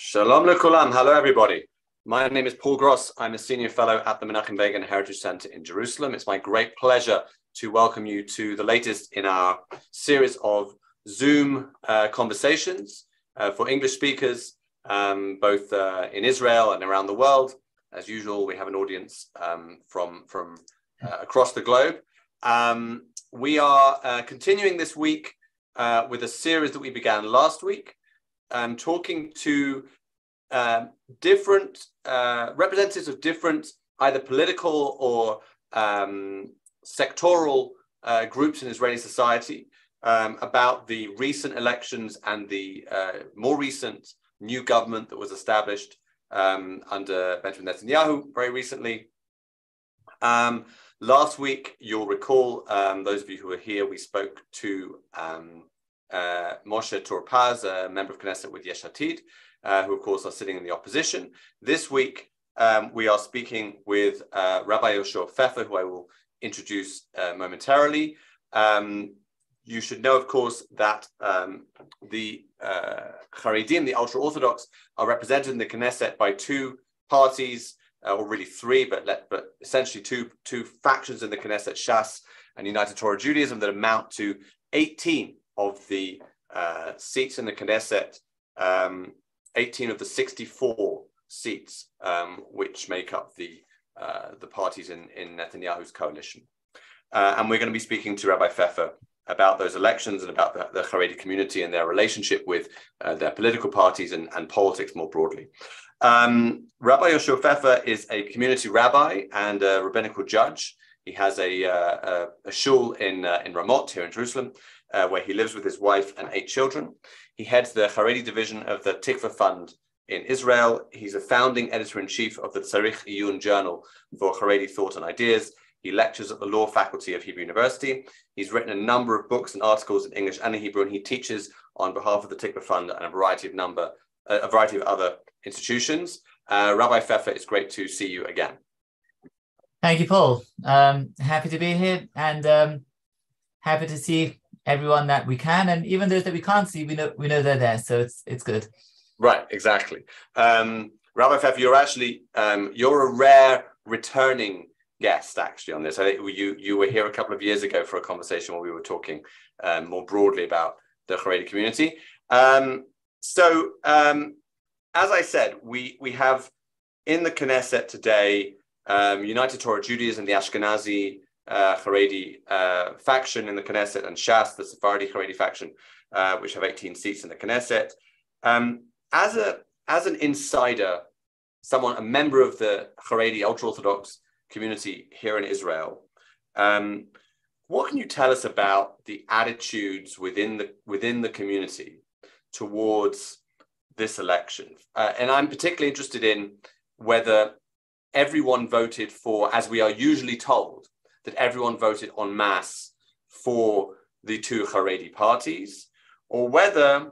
Shalom lekulam. Hello, everybody. My name is Paul Gross. I'm a senior fellow at the Menachem Begin Heritage Center in Jerusalem. It's my great pleasure to welcome you to the latest in our series of Zoom conversations for English speakers, both in Israel and around the world. As usual, we have an audience from across the globe. We are continuing this week with a series that we began last week, talking to different representatives of different either political or sectoral groups in Israeli society about the recent elections and the more recent new government that was established under Benjamin Netanyahu very recently. Last week, you'll recall, those of you who were here, we spoke to Moshe Torpaz, a member of Knesset with Yesh Atid, who of course are sitting in the opposition. This week, we are speaking with Rabbi Yehoshua Pfeffer, who I will introduce momentarily. You should know, of course, that the Haredi, the ultra-Orthodox, are represented in the Knesset by two parties, or really three, but essentially two factions in the Knesset, Shas and United Torah Judaism, that amount to 18 of the seats in the Knesset, 18 of the 64 seats, which make up the parties in Netanyahu's coalition. And we're going to be speaking to Rabbi Pfeffer about those elections and about the Haredi community and their relationship with their political parties and politics more broadly. Rabbi Yehoshua Pfeffer is a community rabbi and a rabbinical judge. He has a shul in Ramot here in Jerusalem, where he lives with his wife and 8 children. He heads the Haredi division of the Tikvah Fund in Israel. He's a founding editor-in-chief of the Tzarich Iyun journal for Haredi thought and ideas. He lectures at the law faculty of Hebrew University. He's written a number of books and articles in English and in Hebrew, and he teaches on behalf of the Tikvah Fund and a variety of other institutions. Rabbi Pfeffer, it's great to see you again. Thank you, Paul. Happy to be here and happy to see everyone that we can, and even those that we can't see, we know they're there, so it's good. Right, exactly. Rabbi Pfeffer, you're a rare returning guest actually on this. I think you were here a couple of years ago for a conversation where we were talking more broadly about the Haredi community. As I said, we have in the Knesset today United Torah Judaism, the Ashkenazi Haredi faction in the Knesset, and Shas, the Sephardi Haredi faction, which have 18 seats in the Knesset. As an insider, a member of the Haredi ultra-Orthodox community here in Israel, what can you tell us about the attitudes within the community towards this election? And I'm particularly interested in whether everyone voted for, as we are usually told, that everyone voted en masse for the two Haredi parties, or whether,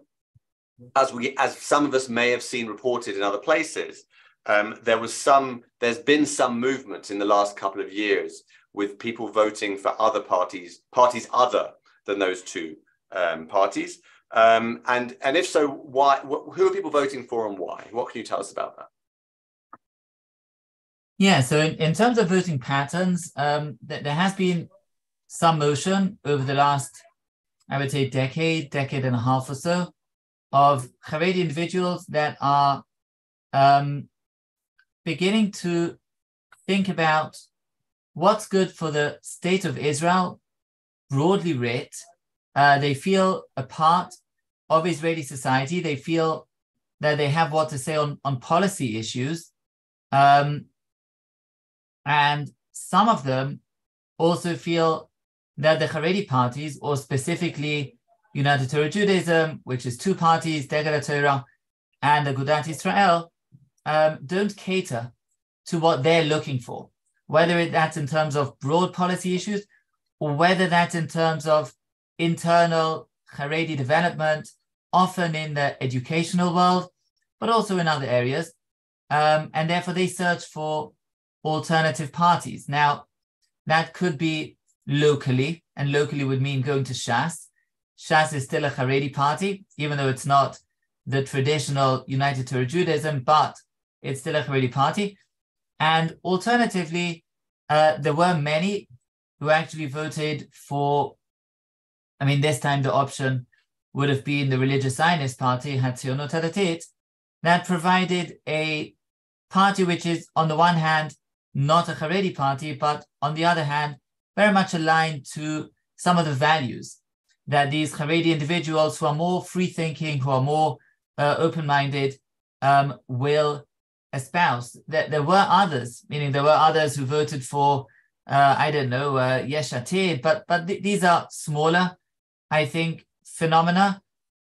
as some of us may have seen reported in other places, there's been some movement in the last couple of years with people voting for other parties other than those two parties. And if so, why? Who are people voting for and why? What can you tell us about that? Yeah, so in terms of voting patterns, there has been some motion over the last, I would say, decade and a half or so, of Haredi individuals that are beginning to think about what's good for the state of Israel, broadly writ. They feel a part of Israeli society. They feel that they have what to say on policy issues. And some of them also feel that the Haredi parties, or specifically United Torah Judaism, which is 2 parties, Degel Torah and Agudat Israel, don't cater to what they're looking for, whether that's in terms of broad policy issues or whether that's in terms of internal Haredi development, often in the educational world, but also in other areas. And therefore they search for alternative parties. Now, that could be locally, and locally would mean going to Shas. Shas is still a Haredi party, even though it's not the traditional United Torah Judaism, but it's still a Haredi party. And alternatively, there were many who actually voted for, this time the option would have been the religious Zionist party, Hatzionut Hadatit, that provided a party which is, on the one hand, not a Haredi party, but on the other hand, very much aligned to some of the values that these Haredi individuals who are more free-thinking, who are more open-minded, will espouse. There were others, meaning there were others who voted for, Yesh Atid, but these are smaller, I think, phenomena.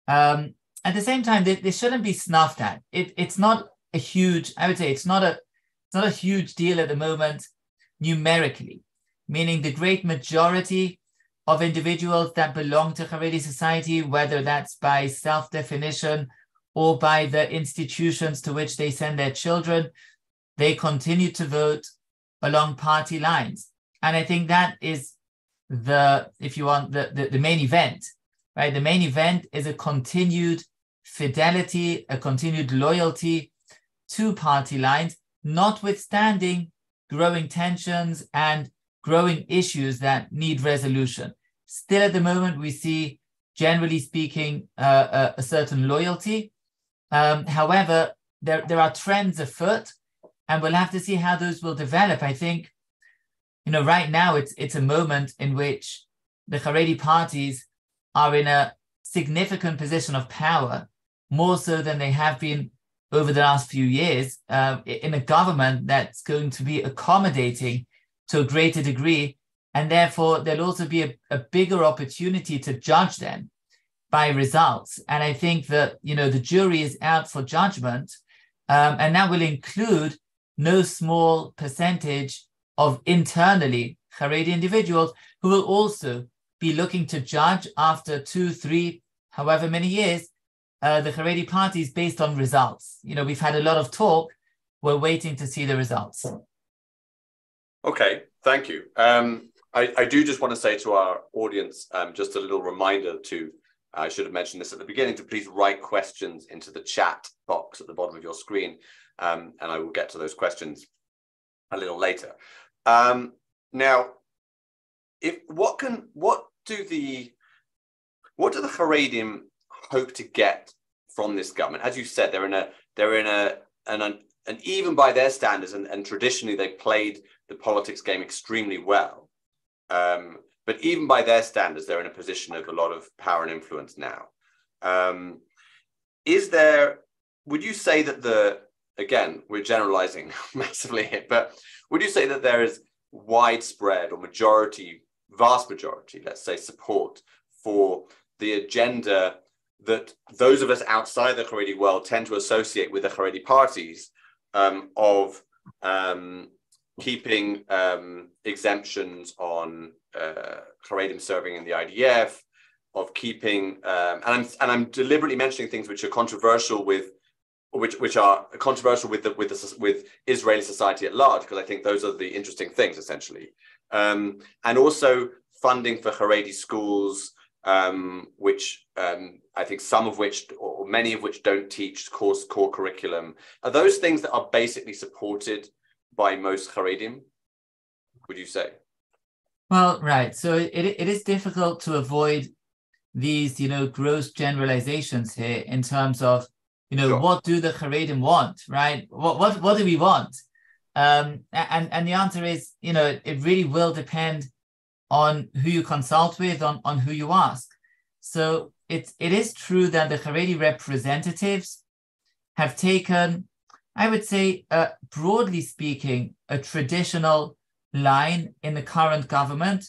At the same time, they shouldn't be snuffed at. It's not a huge, I would say, it's not a huge deal at the moment numerically, meaning the great majority of individuals that belong to Haredi society, whether that's by self-definition or by the institutions to which they send their children, they continue to vote along party lines. And I think that is the main event, right? The main event is a continued fidelity, a continued loyalty to party lines, notwithstanding growing tensions and growing issues that need resolution. Still at the moment, we see, generally speaking, a certain loyalty. However, there are trends afoot, and we'll have to see how those will develop. I think, right now it's a moment in which the Haredi parties are in a significant position of power, more so than they have been over the last few years, in a government that's going to be accommodating to a greater degree, and therefore there'll also be a bigger opportunity to judge them by results. And I think that, the jury is out for judgment, and that will include no small percentage of internally Haredi individuals who will also be looking to judge after 2, 3, however many years, the Haredi parties based on results. We've had a lot of talk. We're waiting to see the results. Okay, thank you. I do just want to say to our audience, just a little reminder I should have mentioned this at the beginning, to please write questions into the chat box at the bottom of your screen, and I will get to those questions a little later. Now, what do the Haredim hope to get from this government? As you said, and even by their standards, and traditionally they played the politics game extremely well. But even by their standards, they're in a position of a lot of power and influence now. Would you say that again, we're generalizing massively here, but would you say that there is widespread or vast majority, let's say, support for the agenda that those of us outside the Haredi world tend to associate with the Haredi parties, of keeping exemptions on Haredim serving in the IDF, of keeping, and I'm deliberately mentioning things which are controversial with Israeli society at large, because I think those are the interesting things, essentially, and also funding for Haredi schools, which I think some of which, or many of which, don't teach core curriculum. Are those things that are basically supported by most Haredim, would you say? Well, right. So it is difficult to avoid these, gross generalizations here in terms of, sure, what do the Haredim want, right? What do we want? And the answer is, it really will depend on who you consult with, on who you ask. So it is true that the Haredi representatives have taken, I would say, broadly speaking, a traditional line in the current government,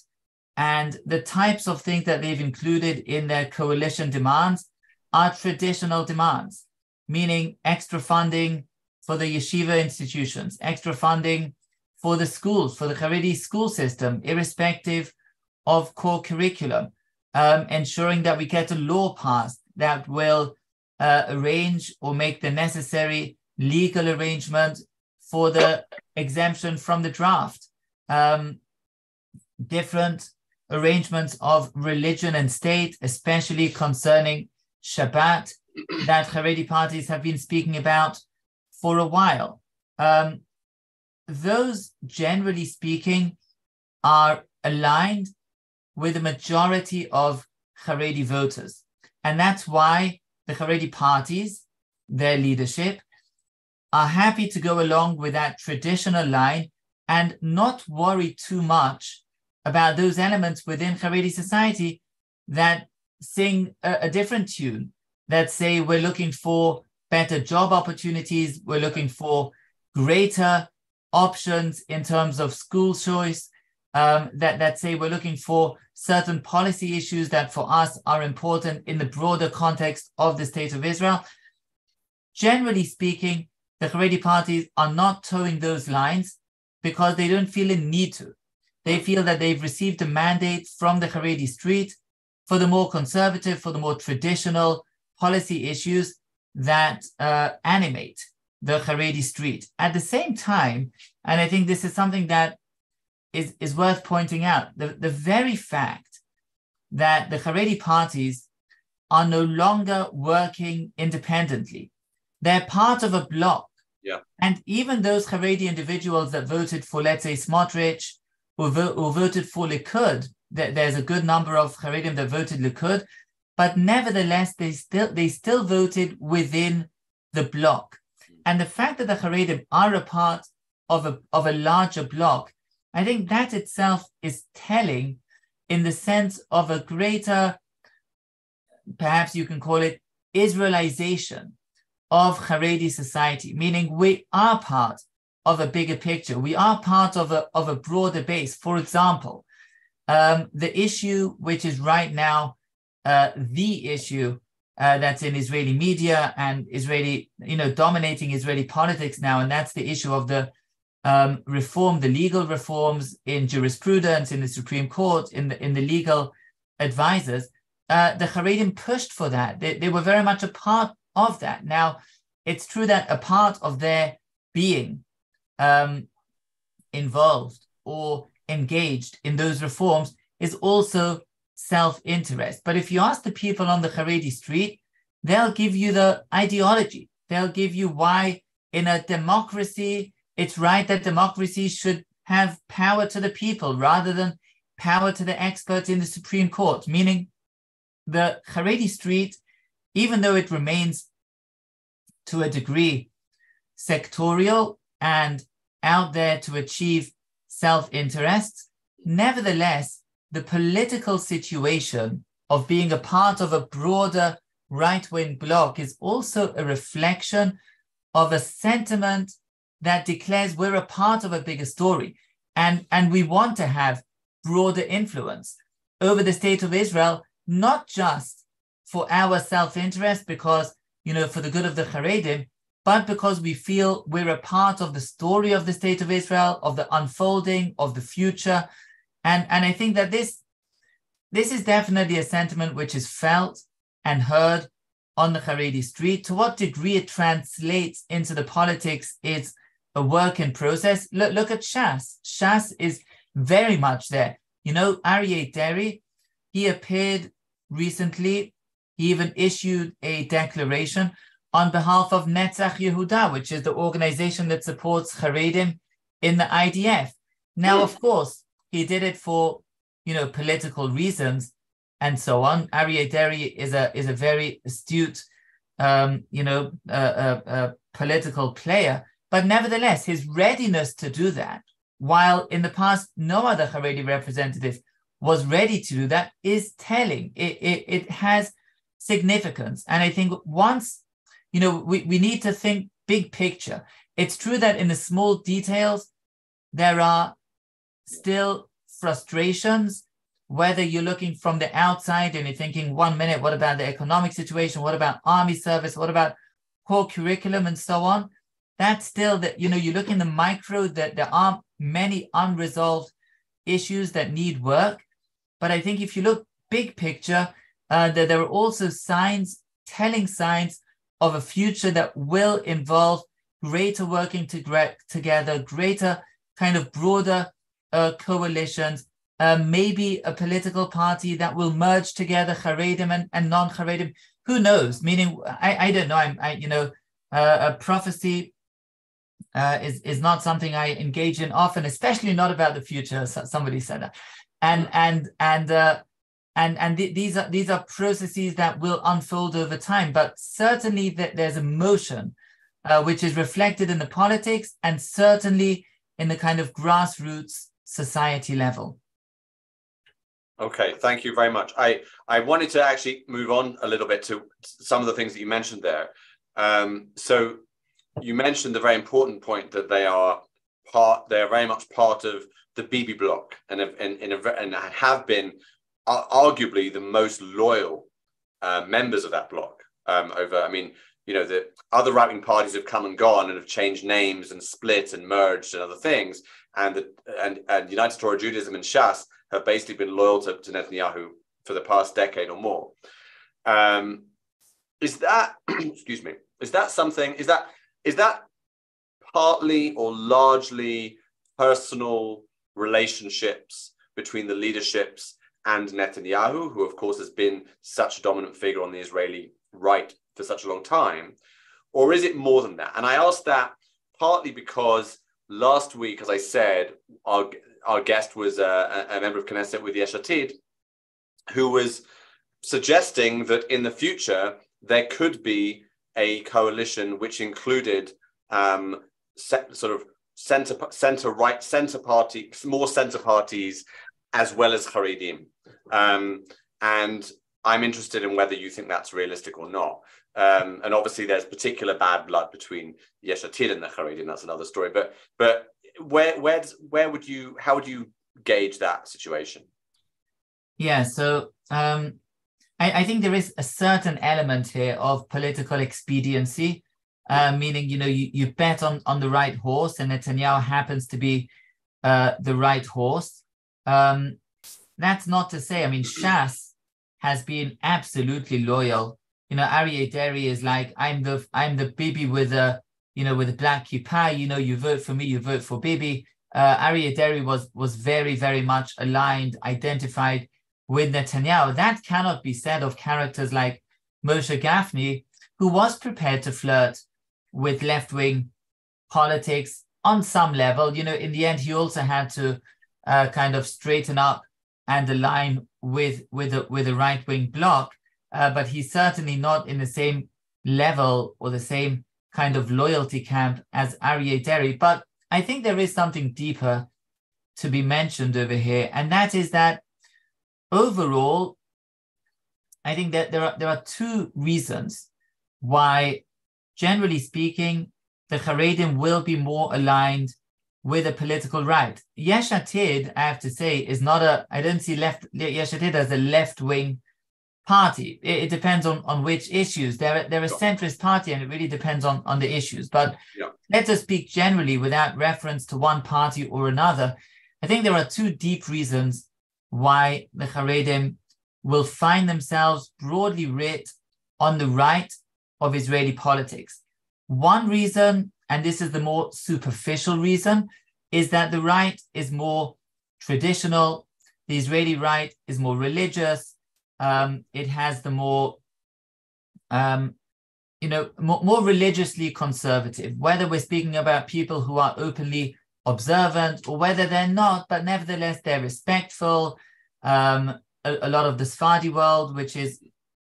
and the types of things that they've included in their coalition demands are traditional demands, meaning extra funding for the yeshiva institutions, extra funding for the schools, for the Haredi school system, irrespective of core curriculum, ensuring that we get a law passed that will arrange or make the necessary legal arrangement for the exemption from the draft, different arrangements of religion and state, especially concerning Shabbat, that Haredi parties have been speaking about for a while. Those, generally speaking, are aligned with the majority of Haredi voters. And that's why the Haredi parties, their leadership, are happy to go along with that traditional line and not worry too much about those elements within Haredi society that sing a different tune, that say we're looking for better job opportunities, we're looking for greater options in terms of school choice, that say we're looking for certain policy issues that for us are important in the broader context of the State of Israel. Generally speaking, the Haredi parties are not towing those lines because they don't feel a need to. They feel that they've received a mandate from the Haredi street for the more conservative, for the more traditional policy issues that animate the Haredi street. At the same time, and I think this is something that is worth pointing out, the very fact that the Haredi parties are no longer working independently. They're part of a bloc. Yeah. And even those Haredi individuals that voted for, let's say, Smotrich, or voted for Likud, there's a good number of Haredim that voted Likud, but nevertheless, they still voted within the bloc. And the fact that the Haredim are a part of a larger bloc, I think that itself is telling in the sense of a greater, perhaps you can call it, Israelization of Haredi society, meaning we are part of a bigger picture. We are part of a broader base. For example, the issue which is right now the issue that's in Israeli media and Israeli, dominating Israeli politics now, and that's the issue of the reform, the legal reforms in jurisprudence, in the Supreme Court, in the legal advisors. The Haredim pushed for that. They were very much a part of that. Now, it's true that a part of their being involved or engaged in those reforms is also self-interest. But if you ask the people on the Haredi street, they'll give you the ideology. They'll give you why in a democracy, it's right that democracy should have power to the people rather than power to the experts in the Supreme Court, meaning the Haredi street, even though it remains to a degree sectorial and out there to achieve self-interests, nevertheless, the political situation of being a part of a broader right-wing bloc is also a reflection of a sentiment that declares we're a part of a bigger story, and we want to have broader influence over the State of Israel, not just for our self-interest, because, for the good of the Haredim, but because we feel we're a part of the story of the State of Israel, of the unfolding, of the future. And I think that this is definitely a sentiment which is felt and heard on the Haredi street. To what degree it translates into the politics is a work in process. Look at Shas. Shas is very much there. Aryeh Deri, he appeared recently. He even issued a declaration on behalf of Netzach Yehuda, which is the organization that supports Haredim in the IDF. Now, of course, he did it for, political reasons and so on. Aryeh Deri is a very astute, political player. But nevertheless, his readiness to do that, while in the past no other Haredi representative was ready to do that, is telling. It has significance. And I think once, we need to think big picture. It's true that in the small details, there are still frustrations, whether you're looking from the outside and you're thinking 1 minute, what about the economic situation? What about army service? What about core curriculum and so on? That's still that, you look in the micro, that there are many unresolved issues that need work. But I think if you look big picture, that there are also telling signs of a future that will involve greater working together, greater kind of broader coalitions, maybe a political party that will merge together Haredim and non-Haredim. Who knows? Meaning, I don't know. A prophecy is not something I engage in often, especially not about the future. Somebody said that, and these are processes that will unfold over time. But certainly there's a motion which is reflected in the politics and certainly in the kind of grassroots society level. Okay, thank you very much. I wanted to actually move on a little bit to some of the things that you mentioned there. So you mentioned the very important point that they are very much part of the Bibi bloc and have been arguably the most loyal members of that bloc the other right-wing parties have come and gone and have changed names and split and merged and other things, and United Torah Judaism and Shas have basically been loyal to Netanyahu for the past decade or more. Is that partly or largely personal relationships between the leaderships and Netanyahu, who of course has been such a dominant figure on the Israeli right for such a long time? Or is it more than that? And I ask that partly because last week, as I said, our guest was a member of Knesset with Yesh Atid, who was suggesting that in the future there could be a coalition which included sort of center-right, more center parties, as well as Haredim. And I'm interested in whether you think that's realistic or not. And obviously there's particular bad blood between Yesh Atid and the Haredim. That's another story. But how would you gauge that situation? Yeah, so I think there is a certain element here of political expediency, meaning, you bet on the right horse, and Netanyahu happens to be the right horse. That's not to say, Shas has been absolutely loyal. Aryeh Deri is like, I'm the Bibi with a black kippah. You vote for me, you vote for Bibi. Aryeh Deri was very, very much aligned, identified with Netanyahu. That cannot be said of characters like Moshe Gafni, who was prepared to flirt with left-wing politics on some level. In the end, he also had to kind of straighten up and align with a right-wing bloc, but he's certainly not in the same level or the same kind of loyalty camp as Aryeh Deri. But I think there is something deeper to be mentioned over here, and that is that overall, I think that there are two reasons why, generally speaking, the Haredim will be more aligned with a political right. Yesh Atid, I have to say, is not I don't see Yesh Atid as a left-wing party. It depends on which issues. They're a centrist party, and it really depends on the issues. But let us speak generally without reference to one party or another. I think there are two deep reasons why the Haredim will find themselves broadly writ on the right of Israeli politics. One reason, and this is the more superficial reason, is that the right is more traditional. The Israeli right is more religious. It has the more religiously conservative, whether we're speaking about people who are openly observant or whether they're not, but nevertheless they're respectful. A lot of the Sephardi world, which is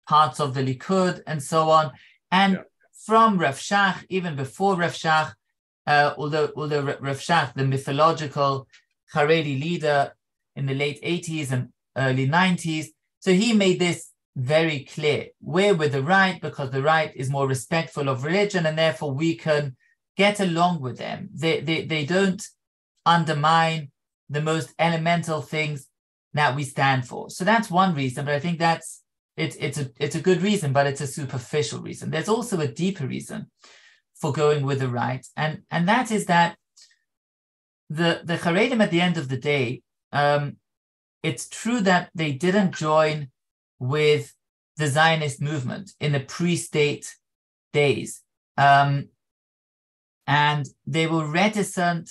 parts of the Likud and so on. And from Rav Shach, even before Rav Shach, although Rav Shach, the mythological Haredi leader in the late 80s and early 90s, so he made this very clear. We're with the right because the right is more respectful of religion, and therefore we can get along with them. They don't undermine the most elemental things that we stand for. So that's one reason, but I think it's a good reason, but it's a superficial reason. There's also a deeper reason for going with the right, and that is that the Haredim at the end of the day, it's true that they didn't join with the Zionist movement in the pre-state days, and they were reticent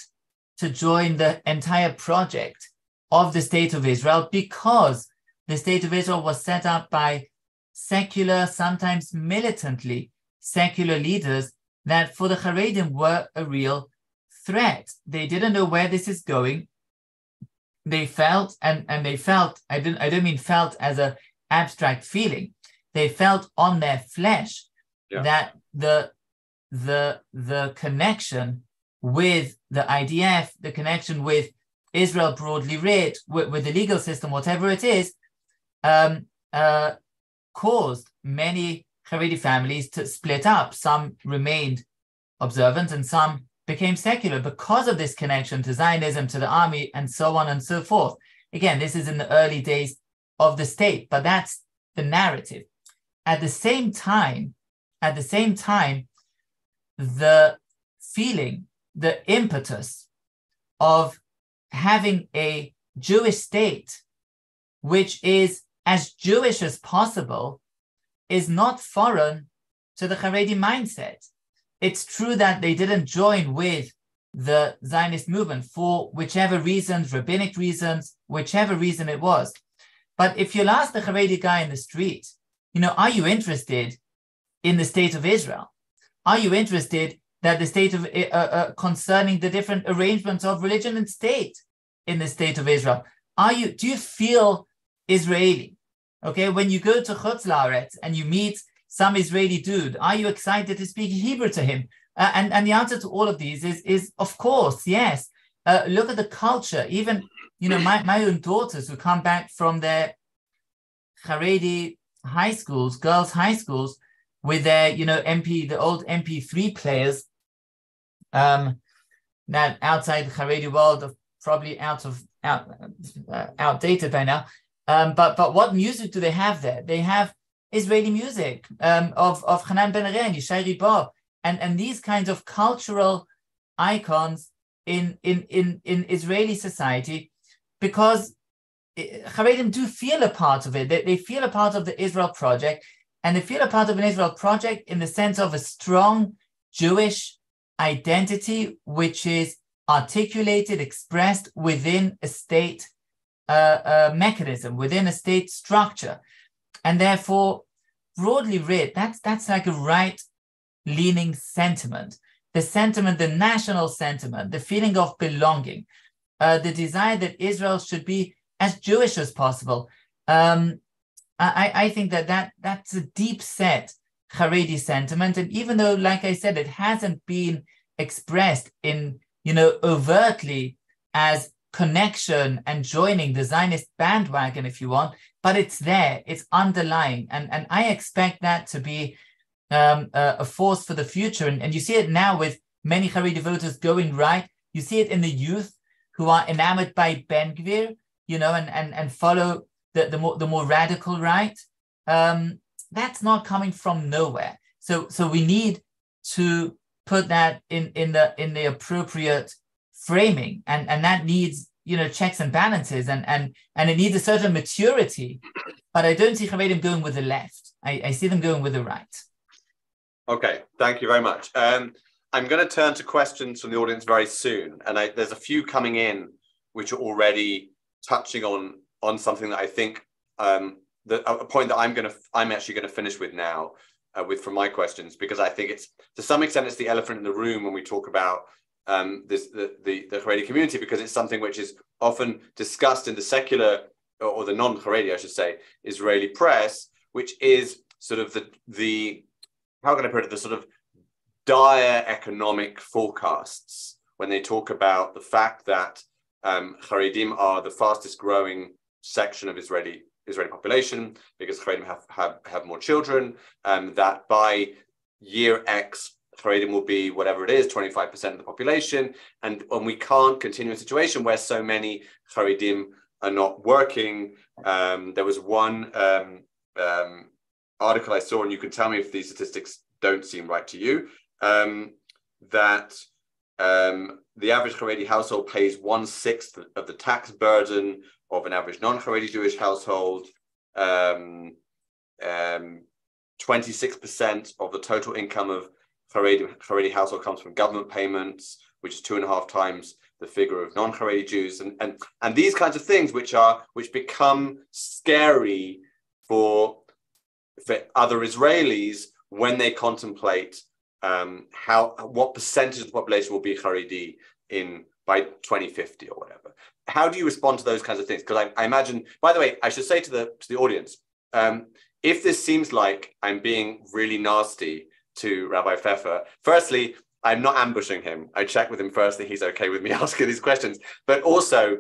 to join the entire project of the State of Israel, because the State of Israel was set up by secular, sometimes militantly secular leaders that for the Haredim were a real threat. They didn't know where this is going. They felt, and they felt, I don't mean felt as an abstract feeling. They felt on their flesh that the connection with the IDF, the connection with Israel broadly writ, with the legal system, whatever it is, caused many Haredi families to split up. Some remained observant and some became secular because of this connection to Zionism, to the army, and so on and so forth. Again, this is in the early days of the state, but that's the narrative. At the same time, the feeling, the impetus of having a Jewish state, which is as Jewish as possible, is not foreign to the Haredi mindset. It's true that they didn't join with the Zionist movement for whichever reasons, rabbinic reasons, whichever reason it was. But if you'll ask the Haredi guy in the street, are you interested in the state of Israel? Are you interested that the state of concerning the different arrangements of religion and state in the state of Israel? Do you feel Israeli? Okay, when you go to Chutz La'aretz and you meet some Israeli dude, are you excited to speak Hebrew to him? And the answer to all of these is of course, yes. Look at the culture. Even, my own daughters who come back from their Haredi high schools, girls' high schools, with their, the old MP3 players, that outside the Haredi world are probably outdated by now. But what music do they have there? They have Israeli music of Hanan Ben Areh and Yishai Ribo, and these kinds of cultural icons in Israeli society, because Haredim do feel a part of it. They feel a part of the Israel project, and they feel a part of an Israel project in the sense of a strong Jewish identity, which is articulated, expressed within a state mechanism, within a state structure. And therefore, broadly read, that's like a right-leaning sentiment. The sentiment, the national sentiment, the feeling of belonging, the desire that Israel should be as Jewish as possible. I think that's a deep-set Haredi sentiment. And even though, like I said, it hasn't been expressed in, overtly as connection and joining the Zionist bandwagon, if you want, but it's there, it's underlying. And I expect that to be a force for the future. And you see it now with many Haredi voters going right. You see it in the youth who are enamored by Ben Gvir, and follow the more radical right. That's not coming from nowhere. So we need to put that in the appropriate framing, and that needs checks and balances, and it needs a certain maturity. But I don't see Haredim going with the left. I see them going with the right. Okay, thank you very much. I'm going to turn to questions from the audience very soon, and there's a few coming in which are already touching on something that I think a point that I'm actually going to finish with now from my questions, because I think it's, to some extent, it's the elephant in the room when we talk about the Haredi community, because it's something which is often discussed in the secular or the non-Haredi, I should say, Israeli press, which is sort of the how can I put it, the sort of dire economic forecasts when they talk about the fact that Haredim are the fastest growing section of Israeli population, because Haredim have more children, that by year X, Haredim will be whatever it is, 25% of the population, and we can't continue a situation where so many Haredim are not working. There was one article I saw, and you can tell me if these statistics don't seem right to you, that the average Haredi household pays 1/6 of the tax burden of an average non-Haredi Jewish household. 26% of the total income of Haredi household comes from government payments, which is 2.5 times the figure of non-Haredi Jews, and these kinds of things which become scary for other Israelis when they contemplate what percentage of the population will be Haredi by 2050 or whatever. How do you respond to those kinds of things? Because I imagine, by the way, I should say to the audience, if this seems like I'm being really nasty to Rabbi Pfeffer, firstly, I'm not ambushing him. I checked with him first that he's okay with me asking these questions. But also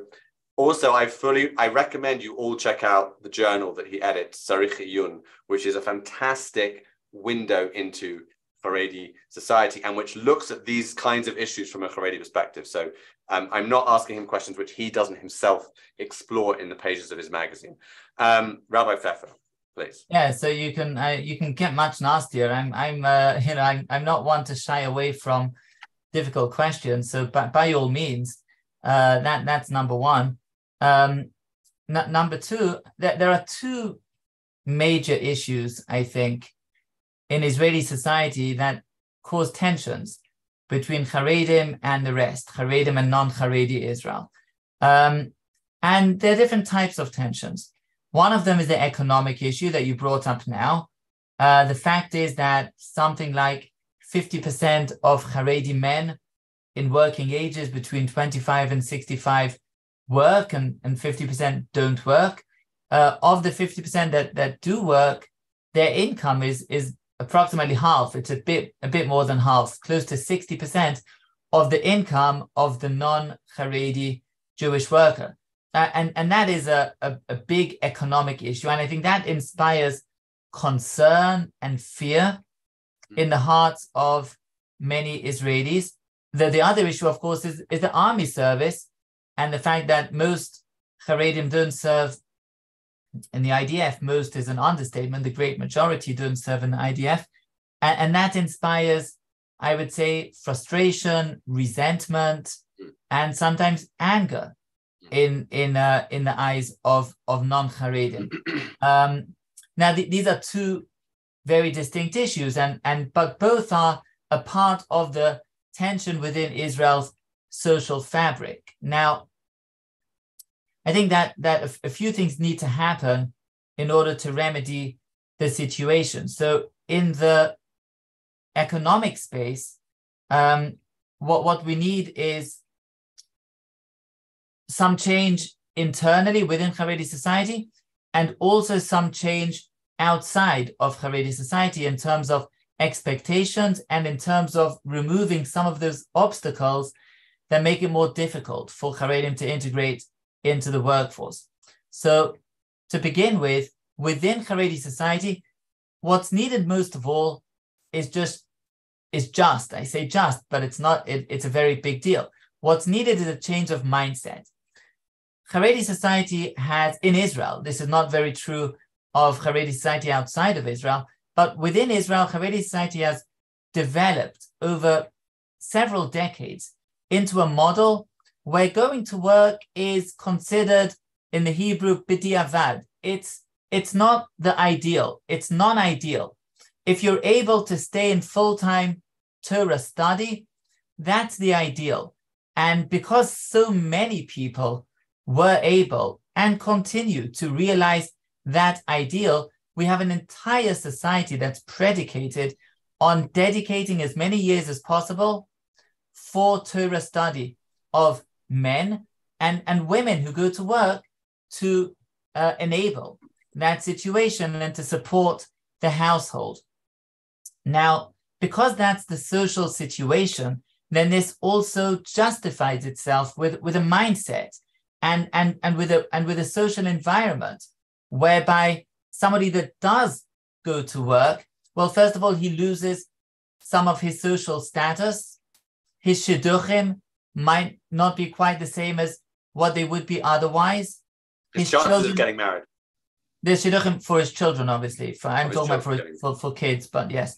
I recommend you all check out the journal that he edits, Tzarich Iyun, which is a fantastic window into Haredi society and which looks at these kinds of issues from a Haredi perspective. So I'm not asking him questions which he doesn't himself explore in the pages of his magazine. Rabbi Pfeffer, please. Yeah, so you can get much nastier. I'm not one to shy away from difficult questions. So by all means, that's number one. Number two, there are two major issues, I think, in Israeli society that cause tensions between Haredim and the rest, Haredim and non-Haredi Israel. And there are different types of tensions. One of them is the economic issue that you brought up now. The fact is that something like 50% of Haredi men in working ages between 25 and 65 work and 50% don't work. Of the 50% that do work, their income is approximately half. It's a bit more than half, close to 60% of the income of the non-Haredi Jewish worker. And that is a big economic issue. And I think that inspires concern and fear in the hearts of many Israelis. The other issue, of course, is the army service and the fact that most Haredim don't serve in the IDF. Most is an understatement. The great majority don't serve in the IDF. And that inspires, I would say, frustration, resentment, and sometimes anger in the eyes of non-Haredim. Now, these are two very distinct issues, but both are a part of the tension within Israel's social fabric. Now, I think that a few things need to happen in order to remedy the situation. So in the economic space, what we need is some change internally within Haredi society and also some change outside of Haredi society in terms of expectations and in terms of removing some of those obstacles that make it more difficult for Haredim to integrate into the workforce. So to begin with, within Haredi society, what's needed most of all is just, I say just, but it's not, it's a very big deal. What's needed is a change of mindset. Haredi society has, in Israel, this is not very true of Haredi society outside of Israel, but within Israel, Haredi society has developed over several decades into a model where going to work is considered in the Hebrew b'diavad. It's not the ideal. It's non-ideal. If you're able to stay in full-time Torah study, that's the ideal. And because so many people were able and continue to realize that ideal, we have an entire society that's predicated on dedicating as many years as possible for Torah study of men and women who go to work to enable that situation and to support the household. Now, because that's the social situation, then this also justifies itself with a mindset and with a social environment whereby somebody that does go to work, well, first of all, he loses some of his social status. His shidduchim might not be quite the same as what they would be otherwise. His chances of getting married. The shidduchim for his children, obviously. I'm talking about for kids, but yes.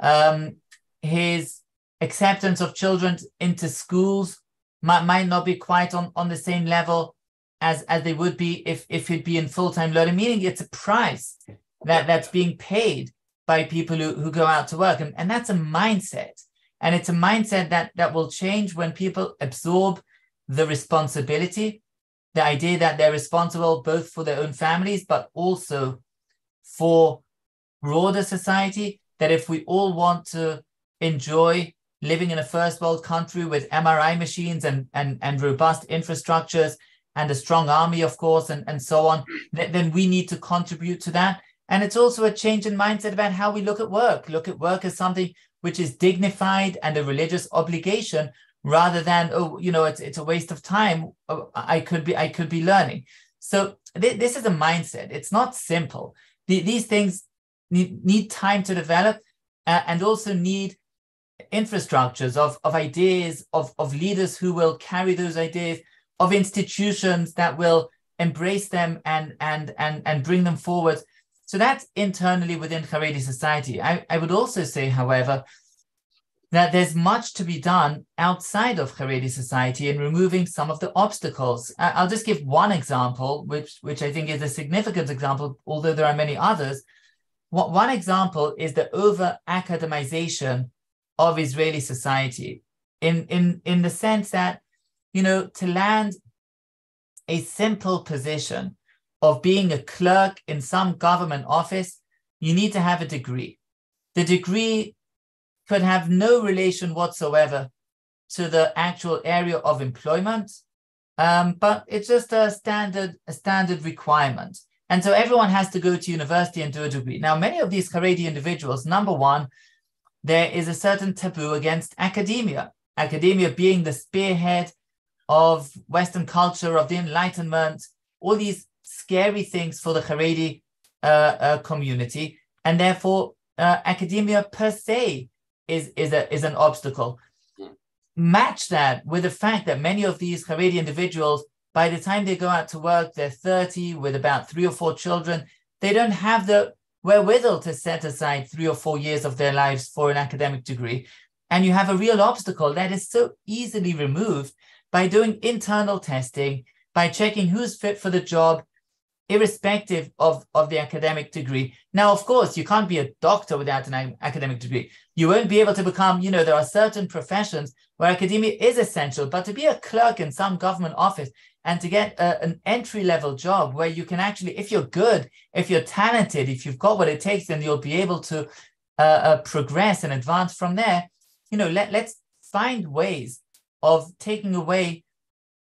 Yeah. His acceptance of children into schools might not be quite on the same level as they would be if he'd be in full-time learning, meaning it's a price that's being paid by people who go out to work. And that's a mindset. And it's a mindset that will change when people absorb the responsibility, the idea that they're responsible both for their own families, but also for broader society, that if we all want to enjoy living in a first world country with MRI machines and robust infrastructures and a strong army, of course, and so on, then we need to contribute to that. And it's also a change in mindset about how we look at work. Look at work as something which is dignified and a religious obligation, rather than, oh, you know, it's a waste of time. I could be learning. So this is a mindset. It's not simple. These things need time to develop, and also need infrastructures of ideas, of leaders who will carry those ideas, of institutions that will embrace them and bring them forward. So that's internally within Haredi society. I would also say, however, that there's much to be done outside of Haredi society in removing some of the obstacles. I'll just give one example, which I think is a significant example, although there are many others. One example is the over-academization of Israeli society, in the sense that, you know, to land a simple position of being a clerk in some government office, you need to have a degree. The degree could have no relation whatsoever to the actual area of employment, but it's just a standard requirement. And so everyone has to go to university and do a degree. Now, many of these Haredi individuals, number one, there is a certain taboo against academia. Academia being the spearhead of Western culture, of the Enlightenment, all these scary things for the Haredi community. And therefore, academia per se is an obstacle. Match that with the fact that many of these Haredi individuals, by the time they go out to work, they're 30 with about 3 or 4 children. They don't have the wherewithal to set aside 3 or 4 years of their lives for an academic degree. And you have a real obstacle that is so easily removed by doing internal testing, by checking who's fit for the job, irrespective of the academic degree. Now, of course, you can't be a doctor without an academic degree. You won't be able to become, you know, there are certain professions where academia is essential, but to be a clerk in some government office and to get an entry-level job where you can actually, if you're good, if you're talented, if you've got what it takes, then you'll be able to progress and advance from there. You know, let's find ways of taking away.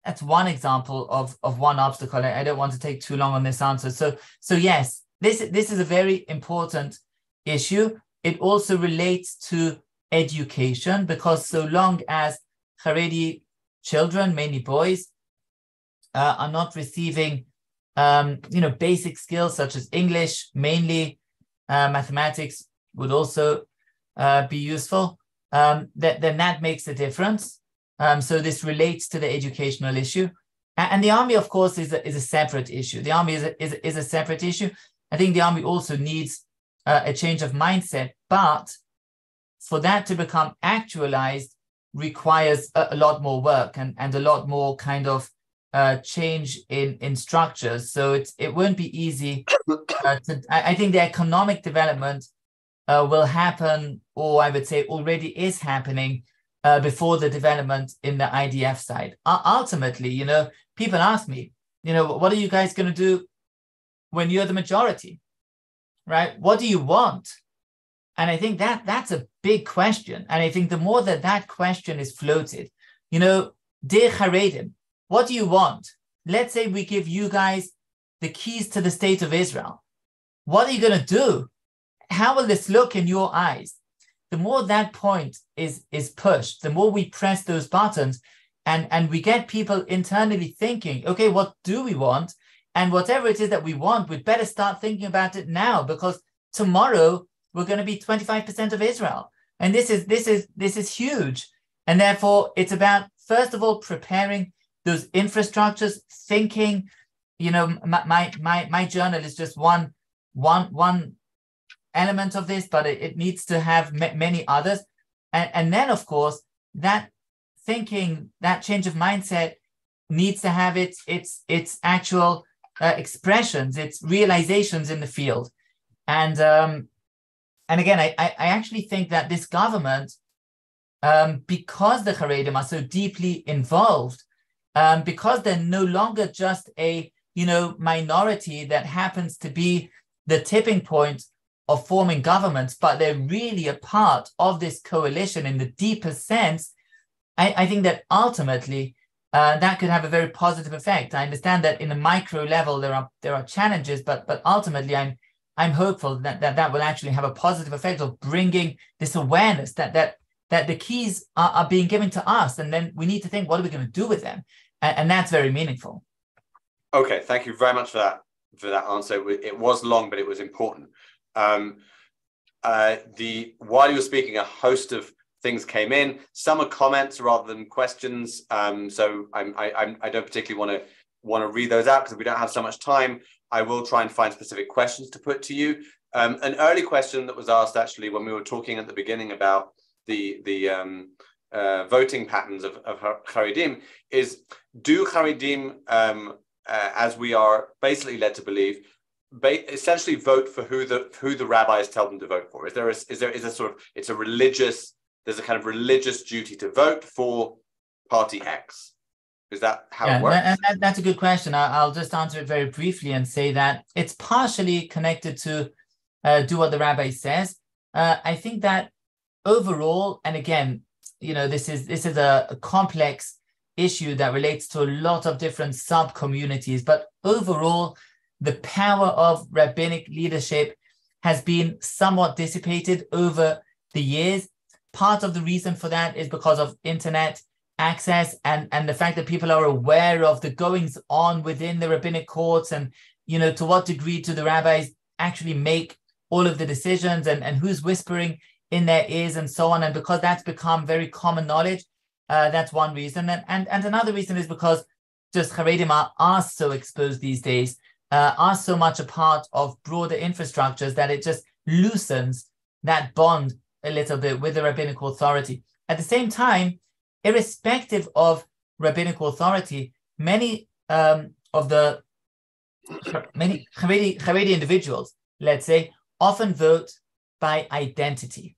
That's one example of one obstacle. I don't want to take too long on this answer. So yes, this is a very important issue. It also relates to education, because so long as Haredi children, mainly boys, are not receiving, basic skills such as English, mainly mathematics would also be useful, then that makes a difference. So this relates to the educational issue. And the army, of course, is a separate issue. The army is a separate issue. I think the army also needs a change of mindset, but for that to become actualized requires a lot more work and a lot more kind of change in structures. So it won't be easy. I think the economic development will happen, or I would say already is happening, before the development in the IDF side. Ultimately, you know, people ask me, you know, what are you guys going to do when you're the majority, right? What do you want? And I think that's a big question. And I think the more that question is floated, you know, dear Haredim, what do you want? Let's say we give you guys the keys to the state of Israel. What are you going to do? How will this look in your eyes? The more that point is pushed, the more we press those buttons and we get people internally thinking, okay, what do we want? And whatever it is that we want, we'd better start thinking about it now, because tomorrow we're going to be 25% of Israel. And this is huge. And therefore it's about, first of all, preparing those infrastructures, thinking, you know, my journal is just one element of this, but it needs to have many others. And then, of course, that thinking, that change of mindset needs to have its actual expressions, its realizations in the field. And again, I actually think that this government, because the Haredim are so deeply involved because they're no longer just a minority that happens to be the tipping point of forming governments, but they're really a part of this coalition in the deepest sense. I think that ultimately that could have a very positive effect. I understand that in a micro level there are challenges, but ultimately I'm hopeful that will actually have a positive effect of bringing this awareness that the keys are being given to us, and then we need to think, what are we going to do with them? And that's very meaningful. Okay, thank you very much for that answer. It was long, but it was important. While you were speaking, a host of things came in. Some are comments rather than questions. So I don't particularly want to read those out because we don't have so much time. I will try and find specific questions to put to you. An early question that was asked actually when we were talking at the beginning about the voting patterns of Haredim is, do Haredim, as we are basically led to believe, essentially vote for who the rabbis tell them to vote for? Is there a sort of, there's a kind of religious duty to vote for party X? Is that how it works? That's a good question. I'll just answer it very briefly and say that it's partially connected to do what the rabbi says. I think that overall, and again, this is a complex issue that relates to a lot of different sub-communities, but overall, the power of rabbinic leadership has been somewhat dissipated over the years. Part of the reason for that is because of internet access and the fact that people are aware of the goings on within the rabbinic courts, and to what degree do the rabbis actually make all of the decisions, and who's whispering in their ears and so on. And because that's become very common knowledge, that's one reason. And another reason is because just Haredim are so exposed these days, are so much a part of broader infrastructures that it just loosens that bond a little bit with the rabbinical authority. At the same time, irrespective of rabbinical authority, many Haredi individuals, let's say, often vote by identity.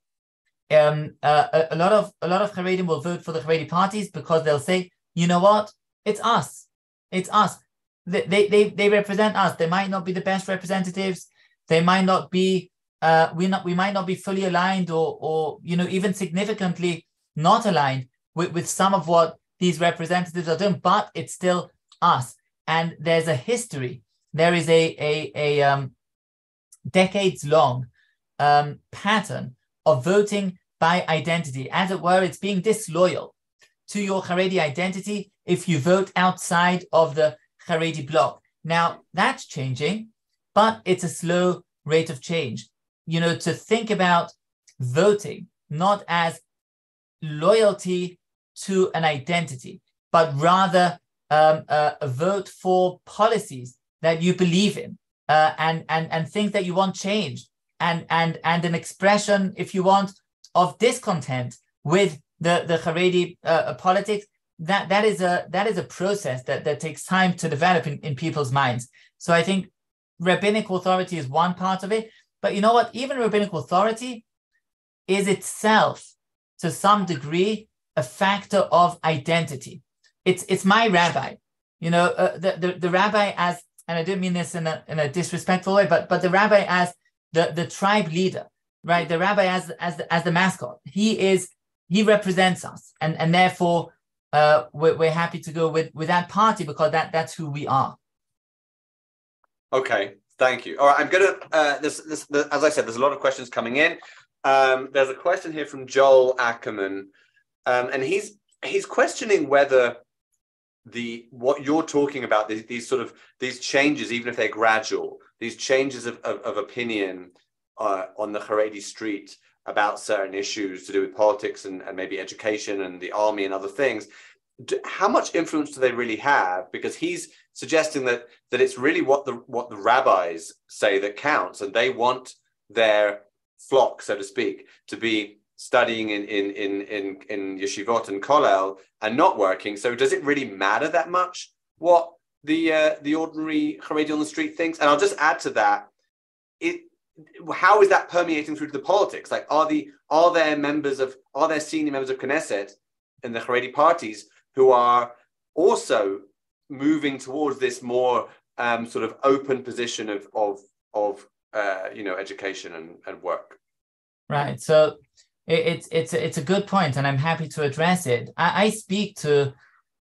A lot of Haredim will vote for the Haredi parties because they'll say, you know what, it's us. They represent us. They might not be the best representatives. They might not be. We might not be fully aligned, or even significantly not aligned with some of what these representatives are doing. But it's still us. And there's a history. There is a decades-long pattern of voting by identity. As it were, it's being disloyal to your Haredi identity if you vote outside of the Haredi bloc. Now, that's changing, but it's a slow rate of change. To think about voting not as loyalty to an identity, but rather a vote for policies that you believe in, and things that you want changed, and an expression, if you want, of discontent with the Haredi politics. That is a process that takes time to develop in people's minds. So I think rabbinical authority is one part of it, but you know what? Even rabbinical authority is itself, to some degree, a factor of identity. It's my rabbi, the rabbi as, and I don't mean this in a disrespectful way, but the rabbi as the tribe leader, right? The rabbi as the mascot. He represents us, and therefore we're happy to go with that party because that's who we are. Okay, thank you. All right, I'm gonna. As I said, there's a lot of questions coming in. There's a question here from Joel Ackerman, and he's questioning whether what you're talking about, these changes, even if they're gradual, these changes of opinion on the Haredi street about certain issues to do with politics and maybe education and the army and other things, how much influence do they really have? Because he's suggesting that it's really what the rabbis say that counts, and they want their flock, so to speak, to be studying in yeshivot and kollel and not working. So does it really matter that much what the ordinary Haredi on the street thinks? And I'll just add to that, how is that permeating through to the politics? Like, are there senior members of Knesset in the Haredi parties who are also moving towards this more sort of open position of education and work. Right. So it's a good point, and I'm happy to address it. I speak to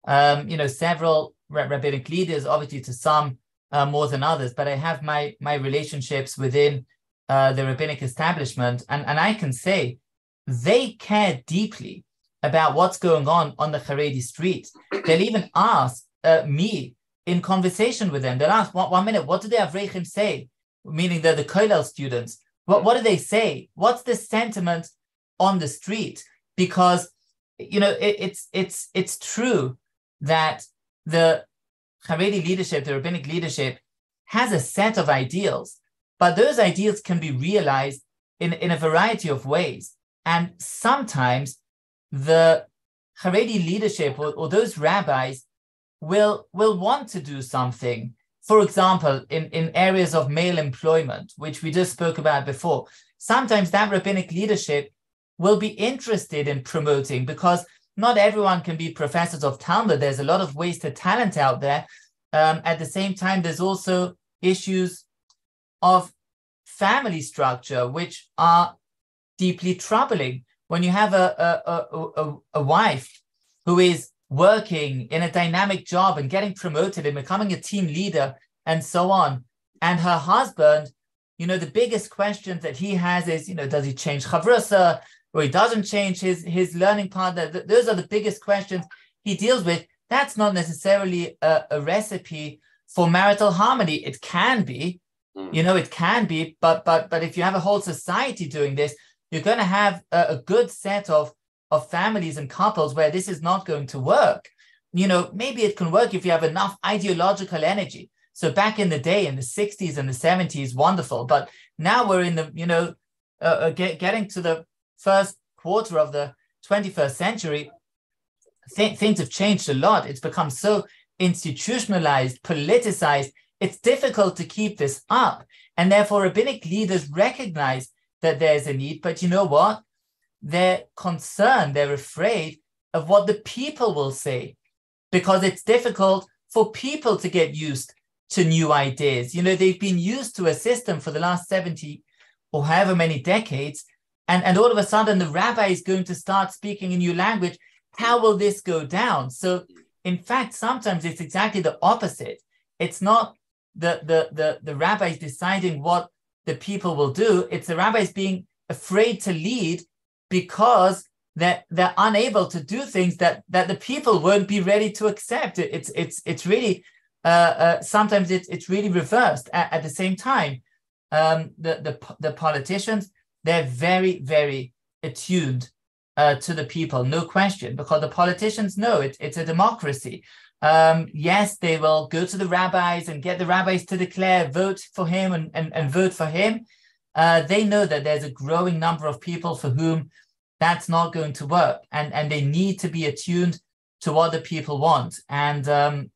several rabbinic leaders, obviously to some more than others, but I have my relationships within the rabbinic establishment, and I can say they care deeply about what's going on the Haredi street. They'll even ask me in conversation with them. They'll ask, one minute, what do the Avrechim say? Meaning the Kollel students. What do they say? What's the sentiment on the street? Because it's true that the Haredi leadership, the rabbinic leadership, has a set of ideals, but those ideals can be realized in a variety of ways. And sometimes the Haredi leadership or those rabbis will want to do something. For example, in areas of male employment, which we just spoke about before, sometimes that rabbinic leadership will be interested in promoting, because not everyone can be professors of Talmud. There's a lot of wasted talent out there. At the same time, there's also issues of family structure, which are deeply troubling. When you have a wife who is working in a dynamic job and getting promoted and becoming a team leader and so on, and her husband, the biggest questions that he has is, does he change chavrusa, or he doesn't change his learning partner? Those are the biggest questions he deals with. That's not necessarily a recipe for marital harmony. It can be, it can be, but if you have a whole society doing this, you're going to have a good set of families and couples where this is not going to work. Maybe it can work if you have enough ideological energy. So back in the day, in the 60s and the 70s, wonderful. But now we're in the, getting to the first quarter of the 21st century, things have changed a lot. It's become so institutionalized, politicized. It's difficult to keep this up. And therefore, rabbinic leaders recognize that there's a need. But you know what? They're concerned, they're afraid of what the people will say, because it's difficult for people to get used to new ideas. They've been used to a system for the last 70 or however many decades, and all of a sudden the rabbi is going to start speaking a new language. How will this go down? So in fact, sometimes it's exactly the opposite. It's not the rabbis deciding what the people will do. It's the rabbis being afraid to lead because they're unable to do things that the people won't be ready to accept. It's really sometimes it's really reversed. At the same time, the politicians, they're very, very attuned to the people, no question, because the politicians know it's a democracy. Yes, they will go to the rabbis and get the rabbis to declare, vote for him and vote for him. They know that there's a growing number of people for whom that's not going to work, and they need to be attuned to what the people want. And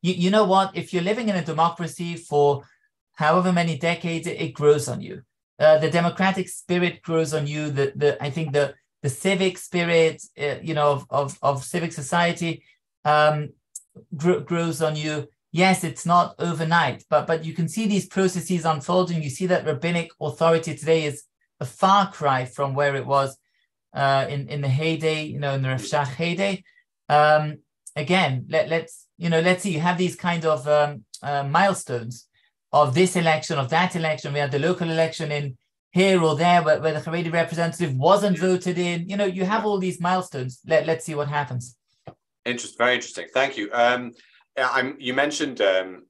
you know what? If you're living in a democracy for however many decades, it grows on you. The democratic spirit grows on you. I think the civic spirit, of civic society grows on you. Yes, it's not overnight, but you can see these processes unfolding. You see that rabbinic authority today is a far cry from where it was in the heyday, in the Rav Shach heyday. Again, let's see. You have these kind of milestones of this election, of that election. We had the local election in here or there where the Haredi representative wasn't voted in. You have all these milestones. Let's see what happens. Very interesting. Thank you. You mentioned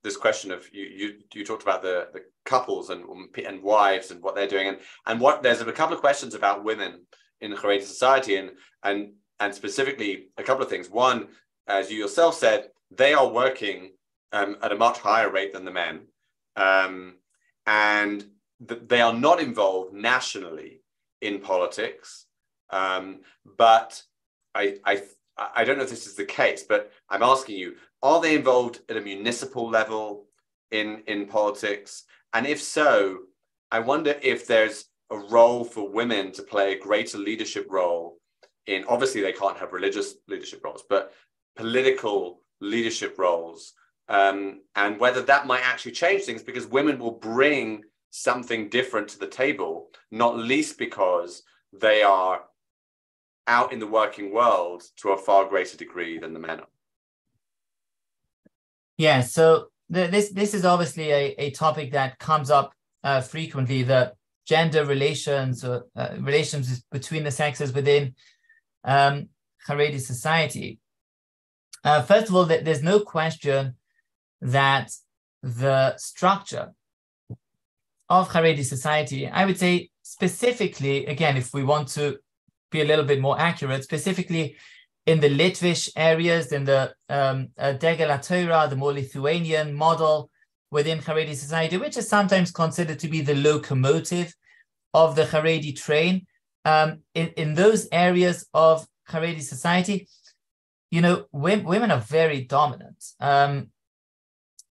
this question of you talked about the couples and wives and what they're doing, and what there's a couple of questions about women in Haredi society, and specifically a couple of things. One, as you yourself said, they are working at a much higher rate than the men, and they are not involved nationally in politics. But I don't know if this is the case, but I'm asking you, are they involved at a municipal level in politics? And if so, I wonder if there's a role for women to play a greater leadership role in, obviously they can't have religious leadership roles, but political leadership roles, and whether that might actually change things, because women will bring something different to the table, not least because they are out in the working world to a far greater degree than the men are. Yeah, so this is obviously a topic that comes up frequently, the gender relations or relations between the sexes within Haredi society. First of all, there's no question that the structure of Haredi society, I would say specifically, again, if we want to be a little bit more accurate, specifically in the Litvish areas, in the Degel HaTorah, the more Lithuanian model within Haredi society, which is sometimes considered to be the locomotive of the Haredi train. In those areas of Haredi society, women are very dominant.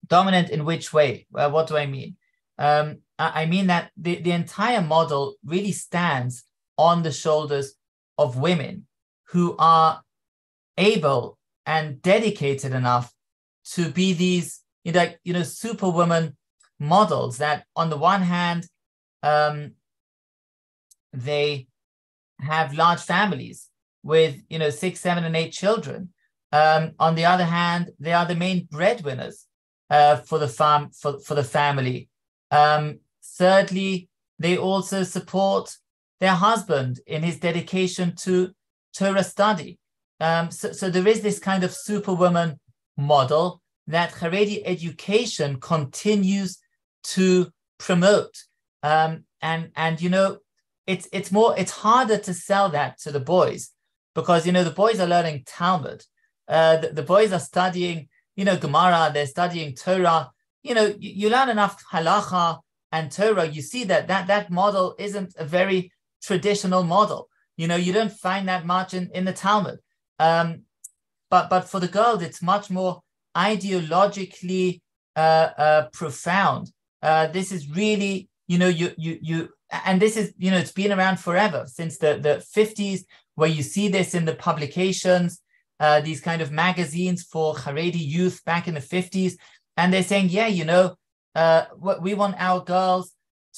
Dominant in which way? What do I mean? I mean that the entire model really stands on the shoulders of women who are able and dedicated enough to be these, superwoman models that, on the one hand, they have large families with, 6, 7, and 8 children. On the other hand, they are the main breadwinners for the family. Thirdly, they also support their husband in his dedication to Torah study. So there is this kind of superwoman model that Haredi education continues to promote. It's harder to sell that to the boys, because, the boys are learning Talmud. The boys are studying, Gemara, they're studying Torah. You learn enough halacha and Torah, you see that model isn't a very traditional model. You don't find that much in the Talmud. But for the girls, it's much more ideologically profound. This is really, and this is, it's been around forever, since the 50s, where you see this in the publications, these kind of magazines for Haredi youth back in the 50s. And they're saying, we want our girls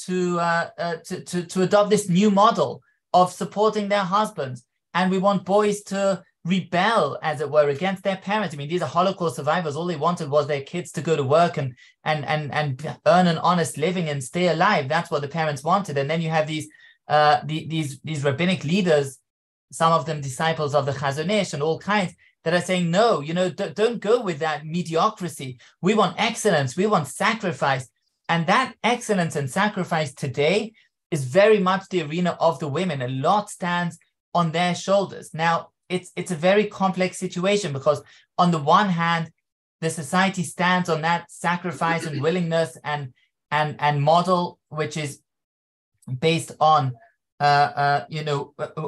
to adopt this new model of supporting their husbands. And we want boys to rebel, as it were, against their parents. I mean, these are Holocaust survivors. All they wanted was their kids to go to work and earn an honest living and stay alive. That's what the parents wanted. And then you have these rabbinic leaders, some of them disciples of the Chazon Ish and all kinds, that are saying, no, don't go with that mediocrity. We want excellence. We want sacrifice. And that excellence and sacrifice today is very much the arena of the women. A lot stands on their shoulders. Now, it's a very complex situation, because on the one hand, the society stands on that sacrifice and willingness and model, which is based on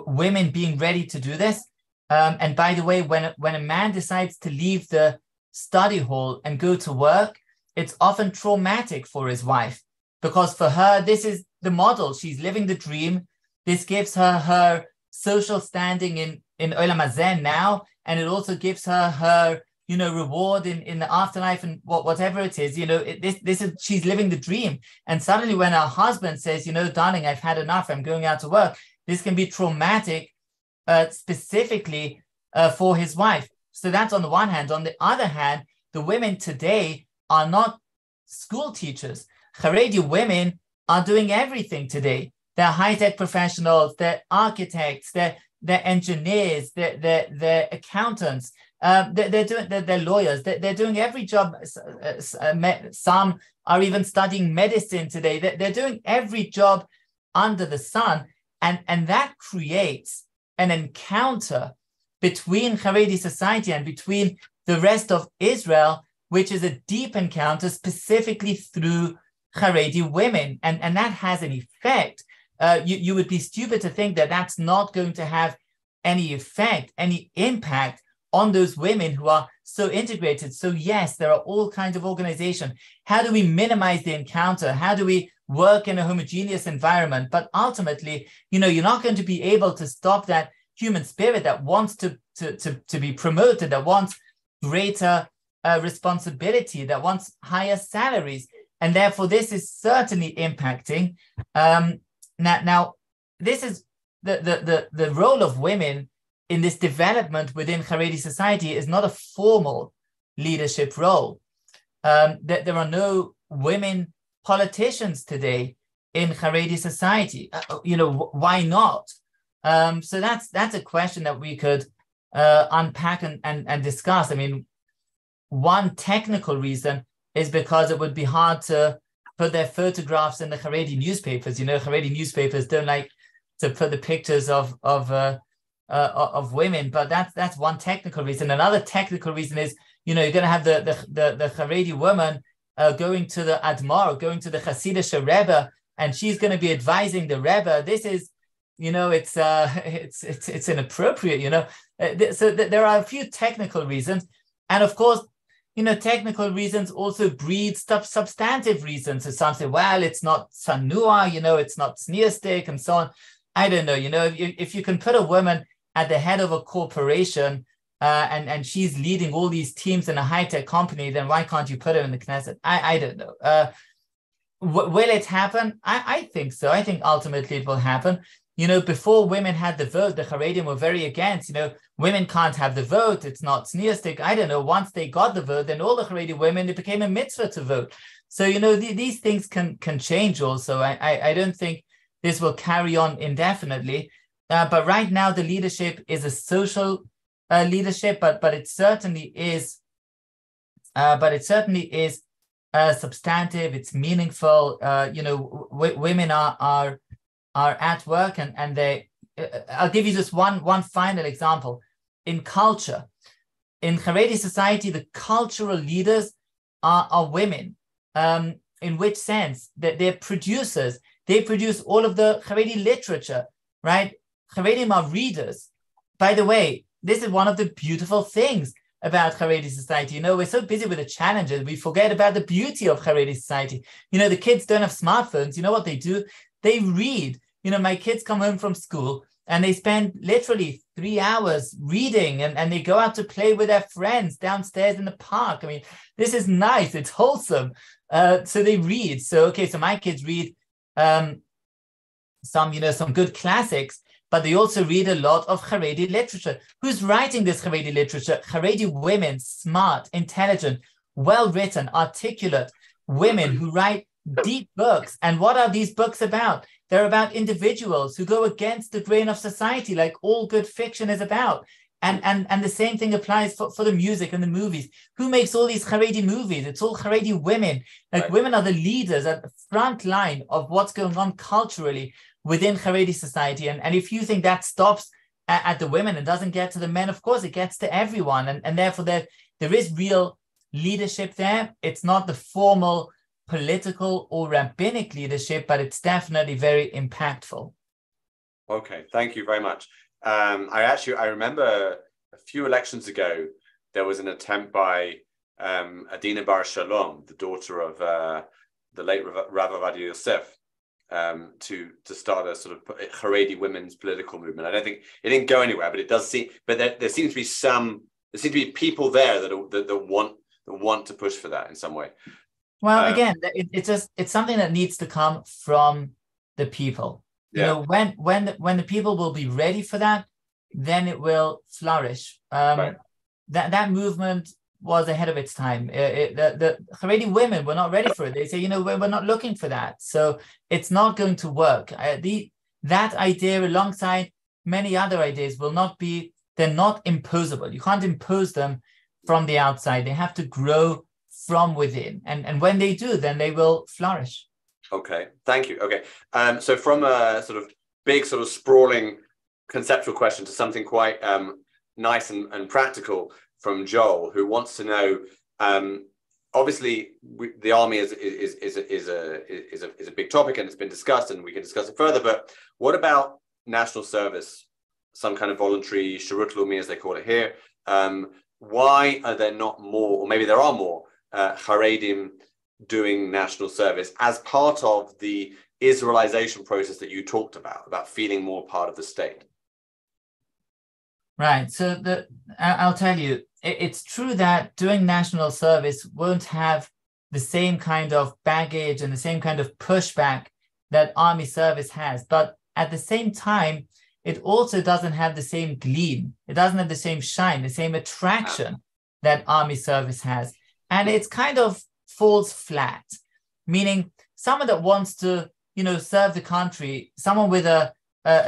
women being ready to do this. And by the way, when a man decides to leave the study hall and go to work, it's often traumatic for his wife, because for her, this is the model. She's living the dream. This gives her social standing in Olam Hazeh now, and it also gives her reward in the afterlife and whatever it is. This is, she's living the dream. And suddenly, when her husband says, darling, I've had enough, I'm going out to work, this can be traumatic, specifically for his wife. So that's on the one hand. On the other hand, the women today are not school teachers. Haredi women are doing everything today. They're high-tech professionals, they're architects, they're engineers, they're accountants, they're lawyers, they're doing every job. Some are even studying medicine today. They're doing every job under the sun. And that creates an encounter between Haredi society and between the rest of Israel, which is a deep encounter specifically through Haredi women. And that has an effect. You would be stupid to think that that's not going to have any effect, any impact on those women who are so integrated. So yes, there are all kinds of organizations. How do we minimize the encounter? How do we work in a homogeneous environment? But ultimately, you're not going to be able to stop that human spirit that wants to be promoted, that wants greater responsibility, that wants higher salaries. And therefore, this is certainly impacting. Now, this is the role of women in this development within Haredi society is not a formal leadership role. There are no women politicians today in Haredi society. Why not? So that's a question that we could unpack and discuss. I mean, one technical reason is because it would be hard to put their photographs in the Haredi newspapers. Haredi newspapers don't like to put the pictures of women, but that's one technical reason. Another technical reason is, you're going to have the Haredi woman going to the Admar, going to the Hasidic Rebbe, and she's going to be advising the Rebbe. This is, it's inappropriate. So there are a few technical reasons, and of course, technical reasons also breed substantive reasons. So some say, well, it's not sanua, it's not sneerstic, and so on. I don't know. If you can put a woman at the head of a corporation and she's leading all these teams in a high-tech company, then why can't you put her in the Knesset? I don't know. Will it happen? I think so. I think ultimately it will happen. Before women had the vote, the Haredim were very against, women can't have the vote. It's not sneerstic. I don't know. Once they got the vote, then all the Haredi women, it became a mitzvah to vote. So, these things can change also. I don't think this will carry on indefinitely. But right now, the leadership is a social leadership, but it certainly is. Substantive. It's meaningful. Women are at work, and they. I'll give you just one final example. In culture, in Haredi society, the cultural leaders are women. In which sense? That they're producers. They produce all of the Haredi literature, right? Haredim are readers. By the way, this is one of the beautiful things about Haredi society. We're so busy with the challenges, we forget about the beauty of Haredi society. The kids don't have smartphones. You know what they do? They read. My kids come home from school and they spend literally 3 hours reading, and they go out to play with their friends downstairs in the park. I mean, this is nice. It's wholesome. So they read. So my kids read some good classics, but they also read a lot of Haredi literature. Who's writing this Haredi literature? Haredi women, smart, intelligent, well-written, articulate women who write deep books. And what are these books about? They're about individuals who go against the grain of society, like all good fiction is about. And the same thing applies for the music and the movies. Who makes all these Haredi movies? It's all Haredi women. Like, right. Women are the leaders at the front line of what's going on culturally within Haredi society. And if you think that stops at the women and doesn't get to the men, of course it gets to everyone. And therefore there is real leadership there. It's not the formal political or rabbinic leadership, but it's definitely very impactful. Okay, thank you very much. I remember a few elections ago, there was an attempt by Adina Bar Shalom, the daughter of the late Rabbi Yosef, to start a sort of Haredi women's political movement. I don't think it didn't go anywhere, but it does seem. But there seems to be people there that want to push for that in some way. Well, again, it's something that needs to come from the people. Yeah. When the people will be ready for that, then it will flourish. Right. That movement was ahead of its time. The Haredi women were not ready for it. They say, we're not looking for that. So it's not going to work. That idea, alongside many other ideas, they're not imposable. You can't impose them from the outside. They have to grow from within. And when they do, then they will flourish. Okay, thank you. Okay, so from a sort of big, sort of sprawling conceptual question to something quite nice and practical from Joel, who wants to know. Obviously, the army is a big topic, and it's been discussed, and we can discuss it further. But what about national service, some kind of voluntary shirut leumi, as they call it here? Why are there not more, or maybe there are more, Haredim doing national service as part of the Israelization process that you talked about feeling more part of the state? Right. So I'll tell you, it's true that doing national service won't have the same kind of baggage and the same kind of pushback that army service has. But at the same time, it also doesn't have the same gleam. It doesn't have the same shine, the same attraction that army service has. And it's kind of falls flat, meaning someone that wants to, serve the country, someone with a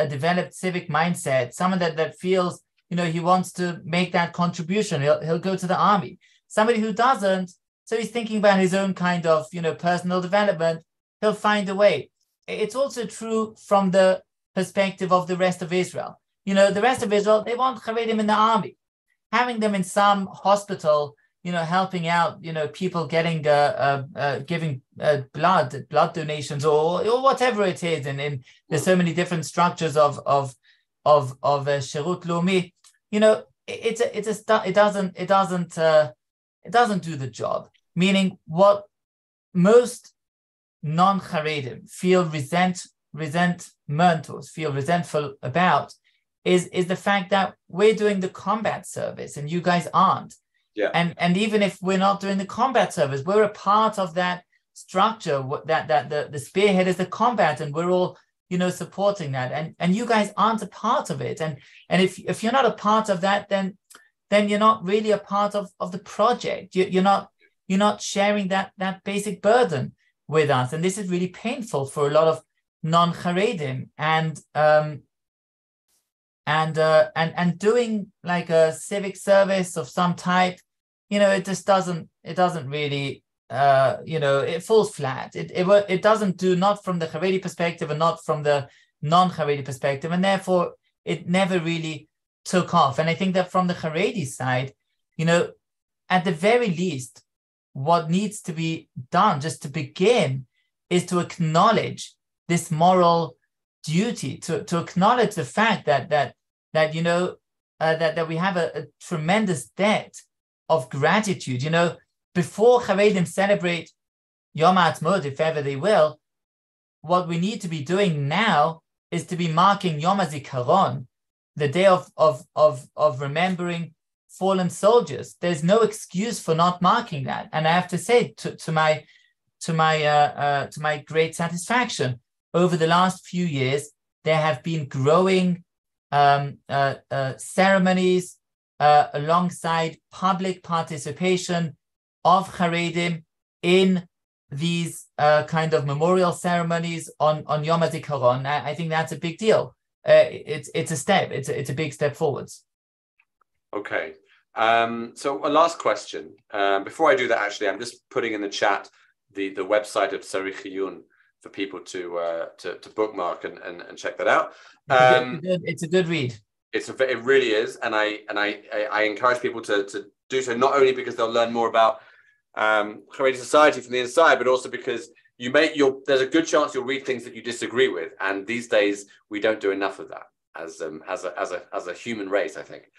developed civic mindset, someone that feels, he wants to make that contribution, he'll go to the army. Somebody who doesn't, so he's thinking about his own kind of, personal development, he'll find a way. It's also true from the perspective of the rest of Israel. The rest of Israel, they want Haredim in the army. Having them in some hospital, helping out, people getting, giving blood donations or whatever it is. And there's so many different structures of Sherut Leumi. It doesn't do the job. Meaning what most non-Haredim feel resentful about is the fact that we're doing the combat service and you guys aren't. Yeah. And even if we're not doing the combat service, we're a part of that structure, that the spearhead is the combat, and we're all, supporting that. And you guys aren't a part of it. And if you're not a part of that, then you're not really a part of the project. You're not sharing that basic burden with us. And this is really painful for a lot of non-Haredim. And doing like a civic service of some type, it just doesn't really, it falls flat. It doesn't do, not from the Haredi perspective and not from the non-Haredi perspective, and therefore it never really took off. And I think that from the Haredi side, at the very least, what needs to be done just to begin is to acknowledge this moral duty, to acknowledge the fact that we have a tremendous debt of gratitude. Before Haredim celebrate Yom HaAtzmaut, if ever they will, what we need to be doing now is to be marking Yom HaZikaron, the day of remembering fallen soldiers. There's no excuse for not marking that. And I have to say, to my great satisfaction, over the last few years, there have been growing ceremonies alongside public participation of Haredim in these kind of memorial ceremonies on Yom HaZikaron. I think that's a big deal. It's a step. It's a big step forwards. Okay. So a last question. Before I do that, actually, I'm just putting in the chat the website of Tzarich Iyun for people to bookmark and check that out. It's a good read. It really is, and I encourage people to do so, not only because they'll learn more about Haredi society from the inside, but also because there's a good chance you'll read things that you disagree with, and these days we don't do enough of that as a human race, I think.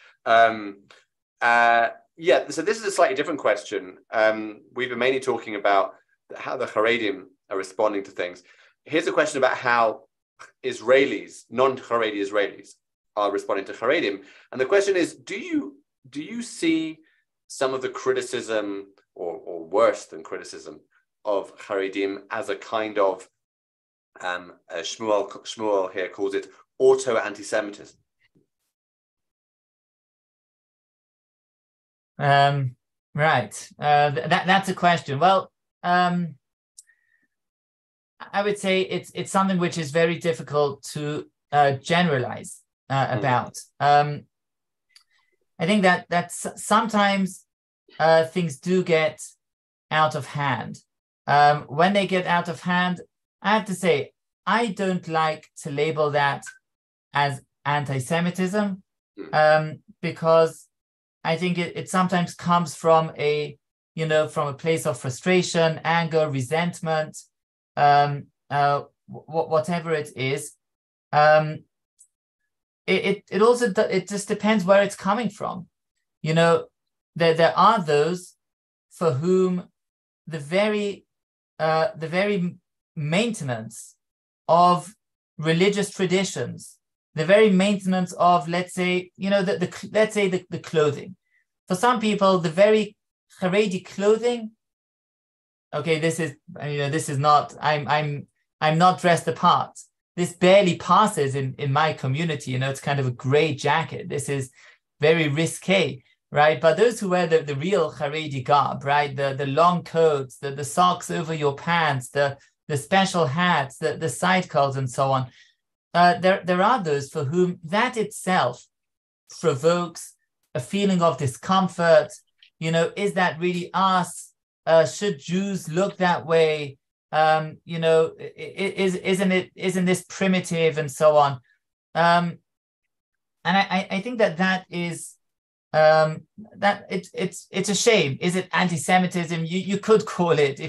So this is a slightly different question. We've been mainly talking about how the Haredim are responding to things. Here's a question about how Israelis, non-Haredi Israelis, are responding to Haredim. And the question is, do you see some of the criticism or worse than criticism of Haredim as a kind of, Shmuel here calls it auto-antisemitism? Right. That's a question. Well, I would say it's something which is very difficult to generalize about. I think that sometimes things do get out of hand. When they get out of hand, I have to say, I don't like to label that as anti-Semitism, because I think it sometimes comes from a place of frustration, anger, resentment, whatever it is. It just depends where it's coming from. There are those for whom the very maintenance of religious traditions, the very maintenance of, let's say, the clothing, For some people, the very Haredi clothing, okay, this is not, I'm not dressed apart. This barely passes in my community. It's kind of a gray jacket. This is very risque, right? But those who wear the real Haredi garb, right? The long coats, the socks over your pants, the special hats, the side colls, and so on. There are those for whom that itself provokes a feeling of discomfort. Is that really us? Should Jews look that way? Isn't this primitive, and so on? And I think that is that it's a shame. Is it anti-Semitism? You could call it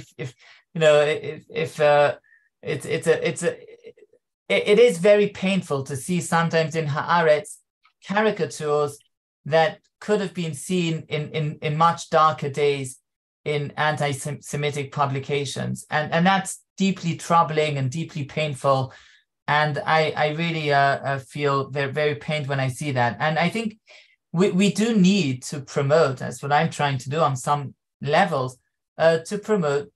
it is very painful to see sometimes in Haaretz caricatures that could have been seen in much darker days in anti-Semitic publications, and that's deeply troubling and deeply painful. And I really feel very, very pained when I see that. And I think we do need to promote, that's what I'm trying to do on some levels, to promote,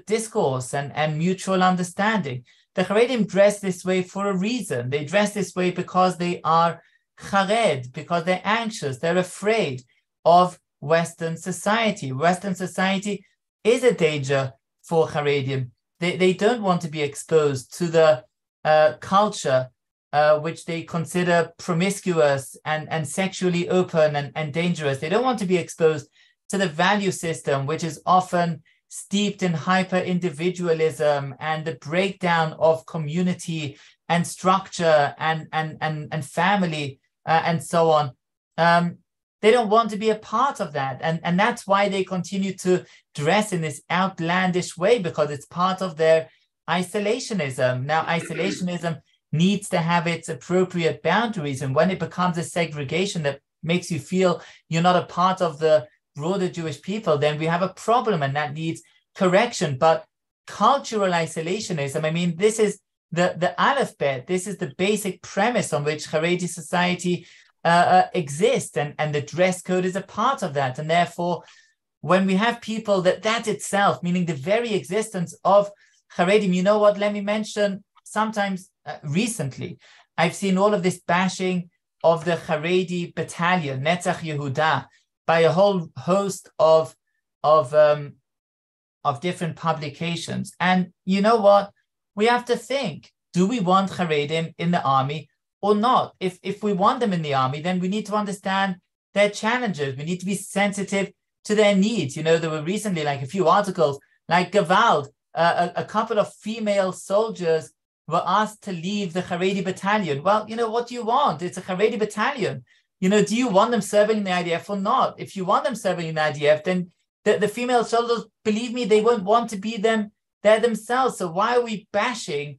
discourse and mutual understanding. The Haredim dress this way for a reason. They dress this way because they are chared, because they're anxious, they're afraid of Western society. Western society is a danger for Haredim. They don't want to be exposed to the culture which they consider promiscuous and sexually open and dangerous. They don't want to be exposed to the value system, which is often steeped in hyper-individualism and the breakdown of community and structure and family and so on. They don't want to be a part of that. And that's why they continue to dress in this outlandish way, because it's part of their isolationism. Now, isolationism needs to have its appropriate boundaries. And when it becomes a segregation that makes you feel you're not a part of the broader Jewish people, then we have a problem, and that needs correction. But cultural isolationism, this is the aleph bet. This is the basic premise on which Haredi society exist, and the dress code is a part of that. And therefore, when we have people that itself, meaning the very existence of Haredim, let me mention, sometimes recently, I've seen all of this bashing of the Haredi battalion, Netzach Yehuda, by a whole host of different publications. And you know what? We have to think, do we want Haredim in the army or not? If we want them in the army, then we need to understand their challenges. We need to be sensitive to their needs. There were recently a few articles like Gewalt, a couple of female soldiers were asked to leave the Haredi battalion. Well, what do you want? It's a Haredi battalion. Do you want them serving in the IDF or not? If you want them serving in the IDF, then the female soldiers, believe me, they won't want to be there themselves. So why are we bashing,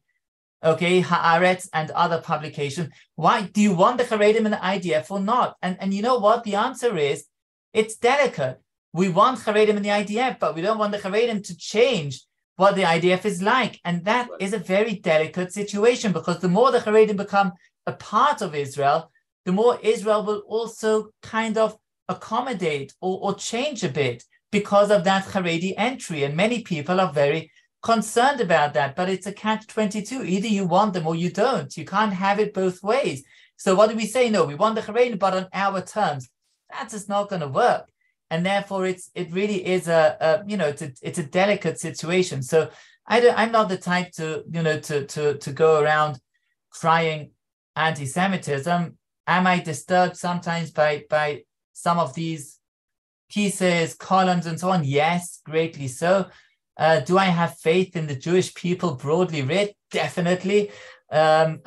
Haaretz and other publications? Why do you want the Haredim in the IDF or not? And you know what? The answer is, it's delicate. We want Haredim in the IDF, but we don't want the Haredim to change what the IDF is like. And that is a very delicate situation, because the more the Haredim become a part of Israel, the more Israel will also kind of accommodate or change a bit because of that Haredi entry. And many people are very concerned about that, but it's a catch-22. Either you want them or you don't. You can't have it both ways. So what do we say? No, we want the Haredi, but on our terms. That's just not going to work. And therefore, it really is it's a delicate situation. So I'm not the type to go around crying anti-Semitism. Am I disturbed sometimes by some of these pieces, columns, and so on? Yes, greatly so. Do I have faith in the Jewish people broadly writ? Definitely. I'm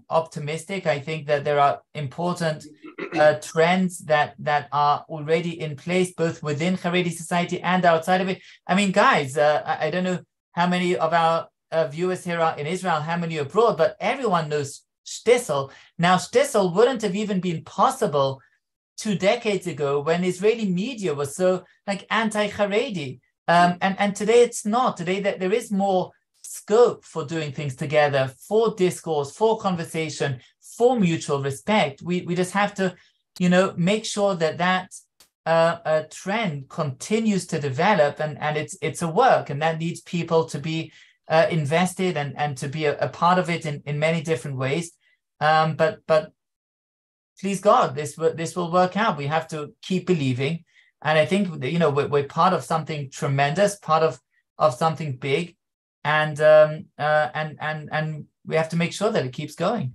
optimistic. I think that there are important trends that are already in place, both within Haredi society and outside of it. Guys, I don't know how many of our viewers here are in Israel, how many abroad, but everyone knows Shtisel. Now, Shtisel wouldn't have even been possible 2 decades ago when Israeli media was so anti-Haredi. And today it's not. Today that there is more scope for doing things together, for discourse, for conversation, for mutual respect. We just have to make sure that a trend continues to develop, and it's a work, and that needs people to be invested and to be a part of it in many different ways. But please God, this will work out. We have to keep believing, and I think we're part of something tremendous, part of something big, and we have to make sure that it keeps going.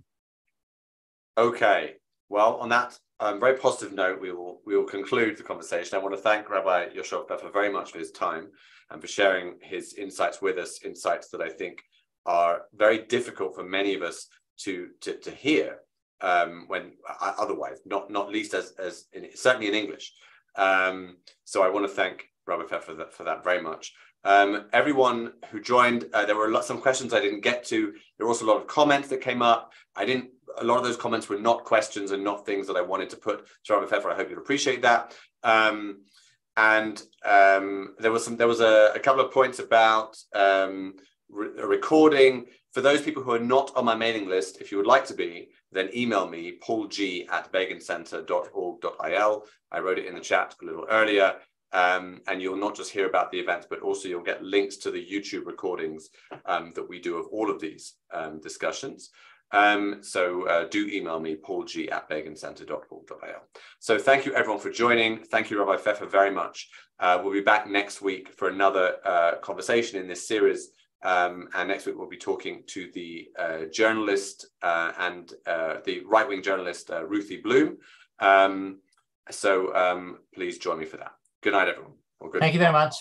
Okay. Well, on that very positive note, we will conclude the conversation. I want to thank Rabbi Yehoshua Pfeffer very much for his time and for sharing his insights with us, insights that I think are very difficult for many of us to hear when otherwise, not least as certainly in English. So I want to thank Rabbi Pfeffer for that very much. Everyone who joined, there were some questions I didn't get to. There were also a lot of comments that came up. A lot of those comments were not questions and not things that I wanted to put to Rabbi Pfeffer. I hope you'll appreciate that. There was a couple of points about a recording. For those people who are not on my mailing list, if you would like to be, then email me, paulg@begincenter.org.il. I wrote it in the chat a little earlier. And you'll not just hear about the events, but also you'll get links to the YouTube recordings that we do of all of these discussions. So do email me, paulg@begincenter.org.il. So thank you everyone for joining. Thank you, Rabbi Pfeffer, very much. We'll be back next week for another conversation in this series. And next week we'll be talking to the journalist and the right-wing journalist, Ruthie Bloom. So please join me for that. Good night, everyone. Thank you very much.